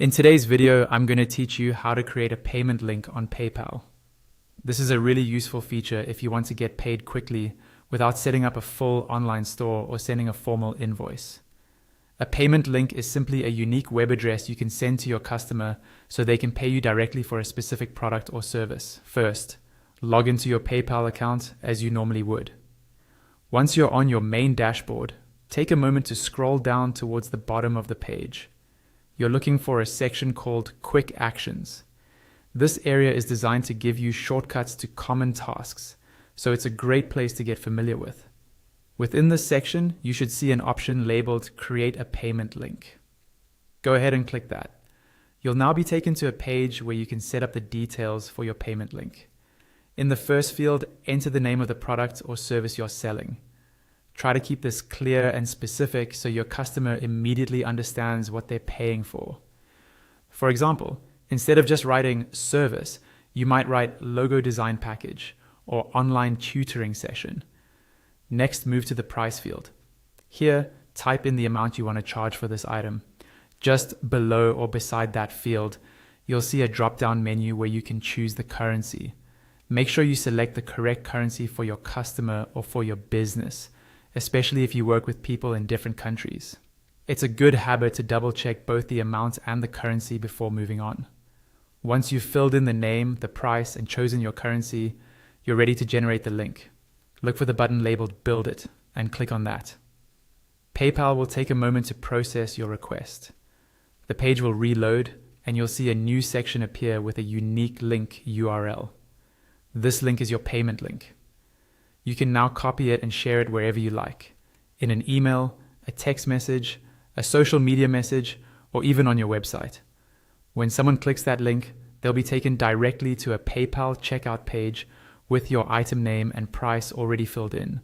In today's video, I'm going to teach you how to create a payment link on PayPal. This is a really useful feature if you want to get paid quickly without setting up a full online store or sending a formal invoice. A payment link is simply a unique web address you can send to your customer so they can pay you directly for a specific product or service. First, log into your PayPal account as you normally would. Once you're on your main dashboard, take a moment to scroll down towards the bottom of the page. You're looking for a section called Quick Actions. This area is designed to give you shortcuts to common tasks, so it's a great place to get familiar with. Within this section, you should see an option labeled Create a Payment Link. Go ahead and click that. You'll now be taken to a page where you can set up the details for your payment link. In the first field, enter the name of the product or service you're selling. Try to keep this clear and specific so your customer immediately understands what they're paying for. For example, instead of just writing service, you might write logo design package or online tutoring session. Next, move to the price field. Here, type in the amount you want to charge for this item. Just below or beside that field, you'll see a drop-down menu where you can choose the currency. Make sure you select the correct currency for your customer or for your business, especially if you work with people in different countries. It's a good habit to double check both the amount and the currency before moving on. Once you've filled in the name, the price, and chosen your currency, you're ready to generate the link. Look for the button labeled Build It and click on that. PayPal will take a moment to process your request. The page will reload and you'll see a new section appear with a unique link URL. This link is your payment link. You can now copy it and share it wherever you like, in an email, a text message, a social media message, or even on your website. When someone clicks that link, they'll be taken directly to a PayPal checkout page with your item name and price already filled in,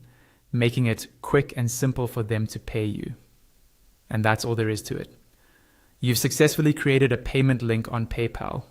making it quick and simple for them to pay you. And that's all there is to it. You've successfully created a payment link on PayPal.